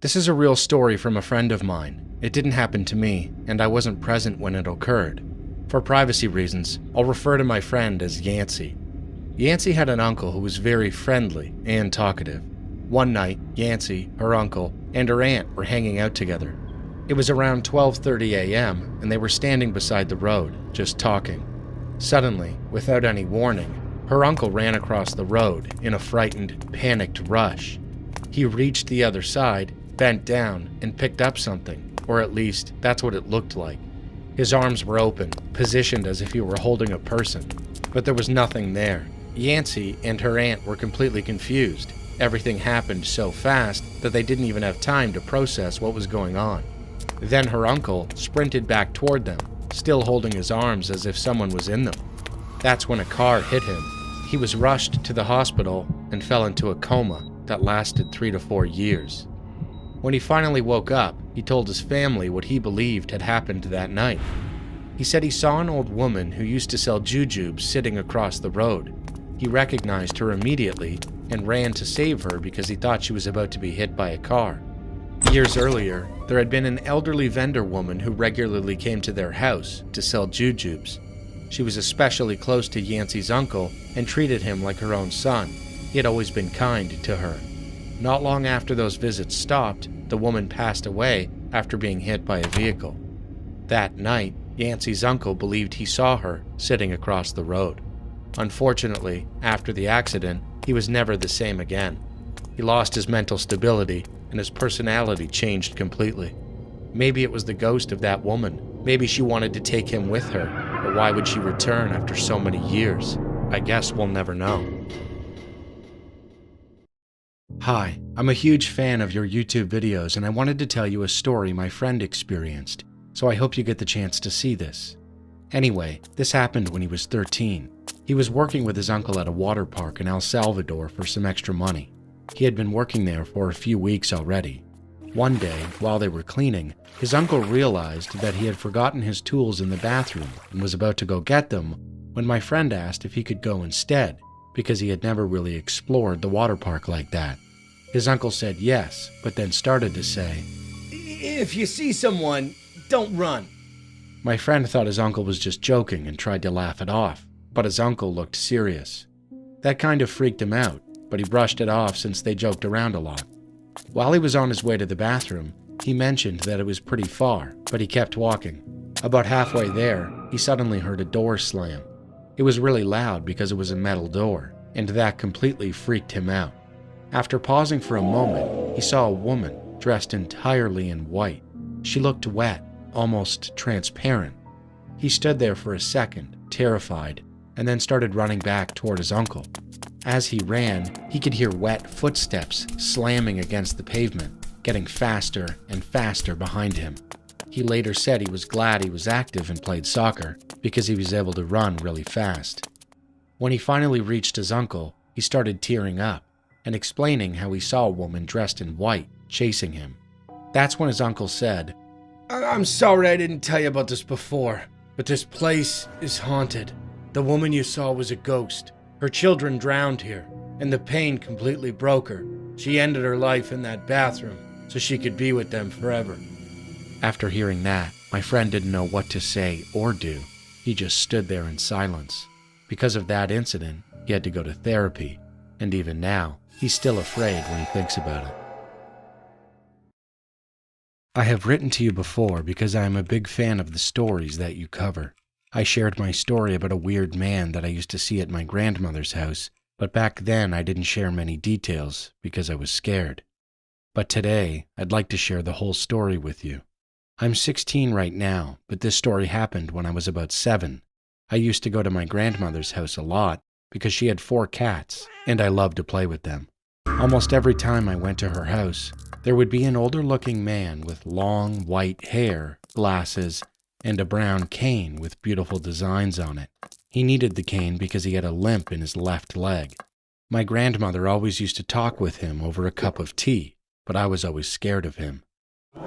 This is a real story from a friend of mine. It didn't happen to me, and I wasn't present when it occurred. For privacy reasons, I'll refer to my friend as Yancey. Yancey had an uncle who was very friendly and talkative. One night, Yancey, her uncle, and her aunt were hanging out together. It was around 12:30 a.m., and they were standing beside the road, just talking. Suddenly, without any warning, her uncle ran across the road in a frightened, panicked rush. He reached the other side, bent down, and picked up something, or at least that's what it looked like. His arms were open, positioned as if he were holding a person, but there was nothing there. Yancey and her aunt were completely confused. Everything happened so fast that they didn't even have time to process what was going on. Then her uncle sprinted back toward them, still holding his arms as if someone was in them. That's when a car hit him. He was rushed to the hospital and fell into a coma that lasted 3 to 4 years. When he finally woke up, he told his family what he believed had happened that night. He said he saw an old woman who used to sell jujubes sitting across the road. He recognized her immediately and ran to save her because he thought she was about to be hit by a car. Years earlier, there had been an elderly vendor woman who regularly came to their house to sell jujubes. She was especially close to Yancey's uncle and treated him like her own son. He had always been kind to her. Not long after those visits stopped, the woman passed away after being hit by a vehicle. That night, Yancey's uncle believed he saw her sitting across the road. Unfortunately, after the accident, he was never the same again. He lost his mental stability and his personality changed completely. Maybe it was the ghost of that woman. Maybe she wanted to take him with her, but why would she return after so many years? I guess we'll never know. Hi, I'm a huge fan of your YouTube videos and I wanted to tell you a story my friend experienced, so I hope you get the chance to see this. Anyway, this happened when he was 13. He was working with his uncle at a water park in El Salvador for some extra money. He had been working there for a few weeks already. One day, while they were cleaning, his uncle realized that he had forgotten his tools in the bathroom and was about to go get them when my friend asked if he could go instead, because he had never really explored the water park like that. His uncle said yes, but then started to say, "If you see someone, don't run." My friend thought his uncle was just joking and tried to laugh it off, but his uncle looked serious. That kind of freaked him out, but he brushed it off since they joked around a lot. While he was on his way to the bathroom, he mentioned that it was pretty far, but he kept walking. About halfway there, he suddenly heard a door slam. It was really loud because it was a metal door, and that completely freaked him out. After pausing for a moment, he saw a woman dressed entirely in white. She looked wet, almost transparent. He stood there for a second, terrified, and then started running back toward his uncle. As he ran, he could hear wet footsteps slamming against the pavement, getting faster and faster behind him. He later said he was glad he was active and played soccer because he was able to run really fast. When he finally reached his uncle, he started tearing up and explaining how he saw a woman dressed in white chasing him. That's when his uncle said, I'm sorry I didn't tell you about this before, but this place is haunted. The woman you saw was a ghost. Her children drowned here, and the pain completely broke her. She ended her life in that bathroom so she could be with them forever. After hearing that, my friend didn't know what to say or do. He just stood there in silence. Because of that incident, he had to go to therapy, and even now, he's still afraid when he thinks about it. I have written to you before because I am a big fan of the stories that you cover. I shared my story about a weird man that I used to see at my grandmother's house, but back then I didn't share many details because I was scared. But today, I'd like to share the whole story with you. I'm 16 right now, but this story happened when I was about 7. I used to go to my grandmother's house a lot because she had 4 cats, and I loved to play with them. Almost every time I went to her house, there would be an older-looking man with long, white hair, glasses, and a brown cane with beautiful designs on it. He needed the cane because he had a limp in his left leg. My grandmother always used to talk with him over a cup of tea, but I was always scared of him.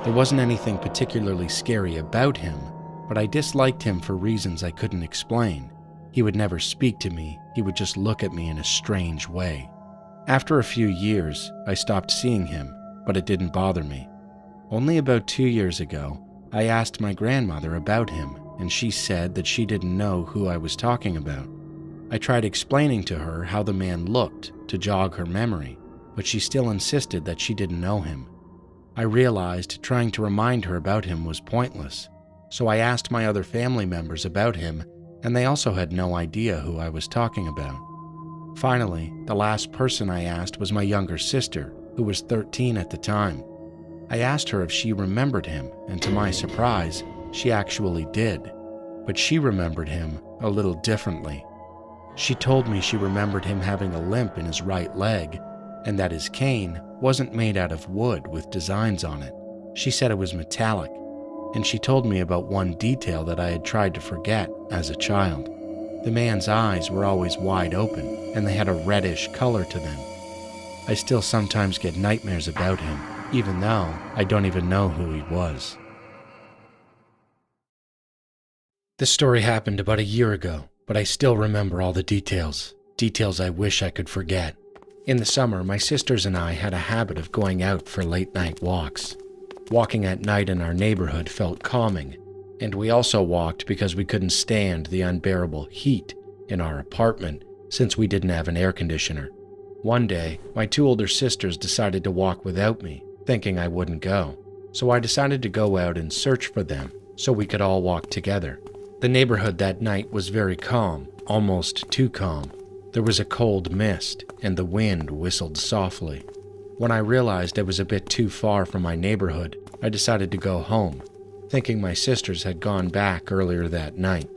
There wasn't anything particularly scary about him, but I disliked him for reasons I couldn't explain. He would never speak to me, he would just look at me in a strange way. After a few years, I stopped seeing him, but it didn't bother me. Only about 2 years ago, I asked my grandmother about him, and she said that she didn't know who I was talking about. I tried explaining to her how the man looked to jog her memory, but she still insisted that she didn't know him. I realized trying to remind her about him was pointless, so I asked my other family members about him, and they also had no idea who I was talking about. Finally, the last person I asked was my younger sister, who was 13 at the time. I asked her if she remembered him, and to my surprise, she actually did. But she remembered him a little differently. She told me she remembered him having a limp in his right leg, and that his cane wasn't made out of wood with designs on it. She said it was metallic, and she told me about one detail that I had tried to forget as a child. The man's eyes were always wide open, and they had a reddish color to them. I still sometimes get nightmares about him, even though I don't even know who he was. This story happened about a year ago, but I still remember all the details I wish I could forget. In the summer, my sisters and I had a habit of going out for late-night walks. Walking at night in our neighborhood felt calming, and we also walked because we couldn't stand the unbearable heat in our apartment since we didn't have an air conditioner. One day, my 2 older sisters decided to walk without me, thinking I wouldn't go, so I decided to go out and search for them so we could all walk together. The neighborhood that night was very calm, almost too calm. There was a cold mist, and the wind whistled softly. When I realized I was a bit too far from my neighborhood, I decided to go home, thinking my sisters had gone back earlier that night.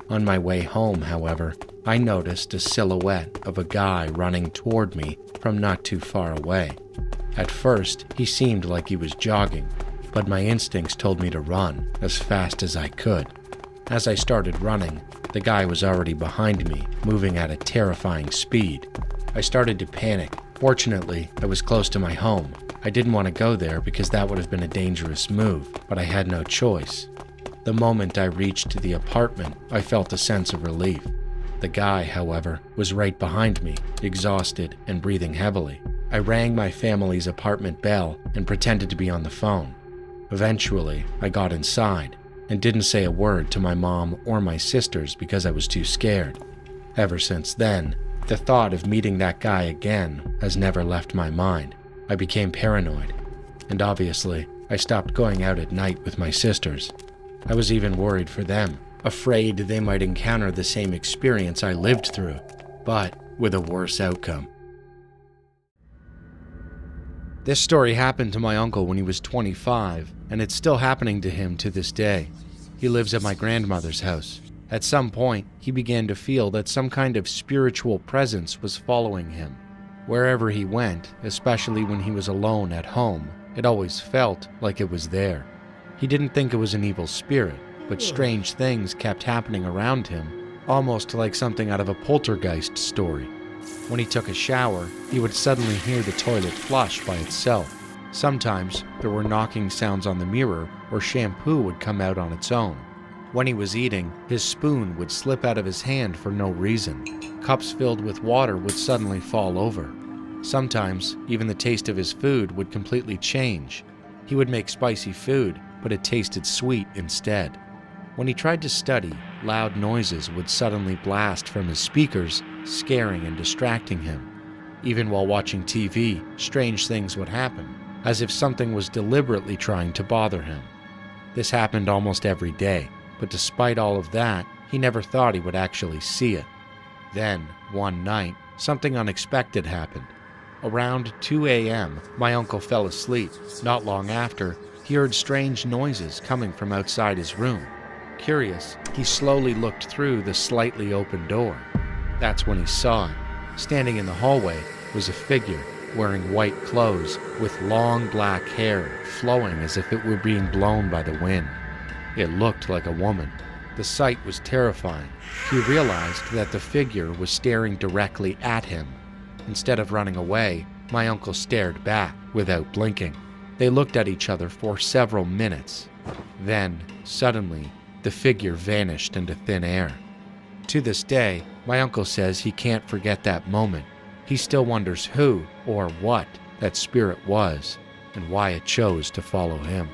On my way home, however, I noticed a silhouette of a guy running toward me from not too far away. At first, he seemed like he was jogging, but my instincts told me to run as fast as I could. As I started running, the guy was already behind me, moving at a terrifying speed. I started to panic. Fortunately, I was close to my home. I didn't want to go there because that would have been a dangerous move, but I had no choice. The moment I reached the apartment, I felt a sense of relief. The guy, however, was right behind me, exhausted and breathing heavily. I rang my family's apartment bell and pretended to be on the phone. Eventually, I got inside and didn't say a word to my mom or my sisters because I was too scared. Ever since then, the thought of meeting that guy again has never left my mind. I became paranoid, and obviously, I stopped going out at night with my sisters. I was even worried for them, afraid they might encounter the same experience I lived through, but with a worse outcome. This story happened to my uncle when he was 25, and it's still happening to him to this day. He lives at my grandmother's house. At some point, he began to feel that some kind of spiritual presence was following him. Wherever he went, especially when he was alone at home, it always felt like it was there. He didn't think it was an evil spirit, but strange things kept happening around him, almost like something out of a poltergeist story. When he took a shower, he would suddenly hear the toilet flush by itself. Sometimes there were knocking sounds on the mirror, or shampoo would come out on its own. When he was eating, his spoon would slip out of his hand for no reason. Cups filled with water would suddenly fall over. Sometimes, even the taste of his food would completely change. He would make spicy food, but it tasted sweet instead. When he tried to study, loud noises would suddenly blast from his speakers, scaring and distracting him. Even while watching TV, strange things would happen, as if something was deliberately trying to bother him. This happened almost every day, but despite all of that, he never thought he would actually see it. Then, one night, something unexpected happened. Around 2 a.m., my uncle fell asleep. Not long after, he heard strange noises coming from outside his room. Curious, he slowly looked through the slightly open door. That's when he saw it. Standing in the hallway was a figure wearing white clothes with long black hair flowing as if it were being blown by the wind. It looked like a woman. The sight was terrifying. He realized that the figure was staring directly at him. Instead of running away, my uncle stared back without blinking. They looked at each other for several minutes. Then, suddenly, the figure vanished into thin air. To this day, my uncle says he can't forget that moment. He still wonders who or what that spirit was. and why I chose to follow him.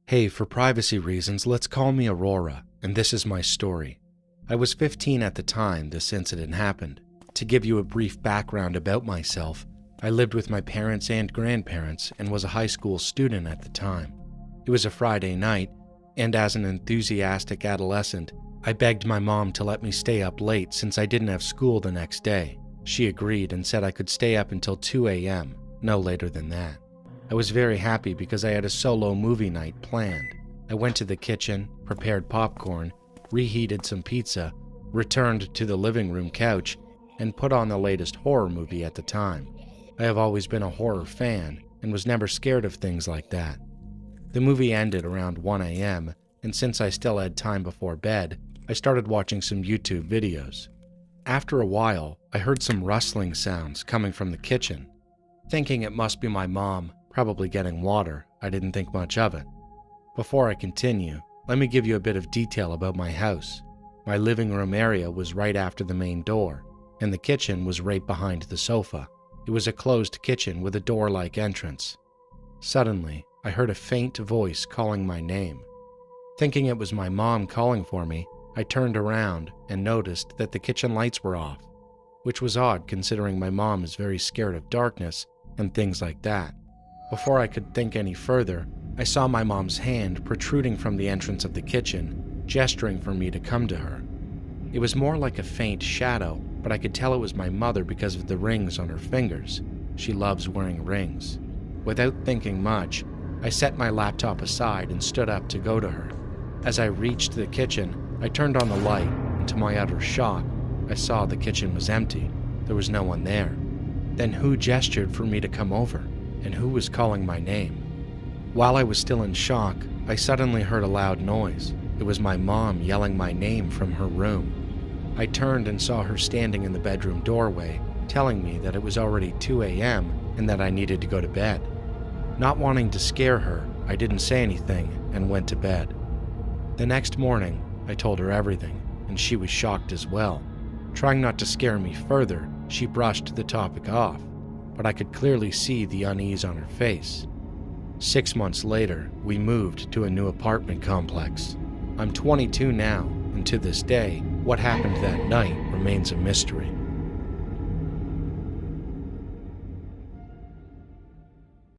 Hey, for privacy reasons, let's call me Aurora, and this is my story. I was 15 at the time this incident happened. To give you a brief background about myself, I lived with my parents and grandparents and was a high school student at the time. It was a Friday night, and as an enthusiastic adolescent, I begged my mom to let me stay up late since I didn't have school the next day. She agreed and said I could stay up until 2 a.m., no later than that. I was very happy because I had a solo movie night planned. I went to the kitchen, prepared popcorn, reheated some pizza, returned to the living room couch, and put on the latest horror movie at the time. I have always been a horror fan and was never scared of things like that. The movie ended around 1 a.m., and since I still had time before bed, I started watching some YouTube videos. After a while, I heard some rustling sounds coming from the kitchen. Thinking it must be my mom, probably getting water, I didn't think much of it. Before I continue, let me give you a bit of detail about my house. My living room area was right after the main door, and the kitchen was right behind the sofa. It was a closed kitchen with a door-like entrance. Suddenly, I heard a faint voice calling my name. Thinking it was my mom calling for me, I turned around and noticed that the kitchen lights were off, which was odd considering my mom is very scared of darkness and things like that. Before I could think any further, I saw my mom's hand protruding from the entrance of the kitchen, gesturing for me to come to her. It was more like a faint shadow, but I could tell it was my mother because of the rings on her fingers. She loves wearing rings. Without thinking much, I set my laptop aside and stood up to go to her. As I reached the kitchen, I turned on the light, and to my utter shock, I saw the kitchen was empty. There was no one there. Then who gestured for me to come over, and who was calling my name? While I was still in shock, I suddenly heard a loud noise. It was my mom yelling my name from her room. I turned and saw her standing in the bedroom doorway, telling me that it was already 2 a.m. and that I needed to go to bed. Not wanting to scare her, I didn't say anything and went to bed. The next morning, I told her everything, and she was shocked as well. Trying not to scare me further, she brushed the topic off, but I could clearly see the unease on her face. 6 months later, we moved to a new apartment complex. I'm 22 now, and to this day, what happened that night remains a mystery.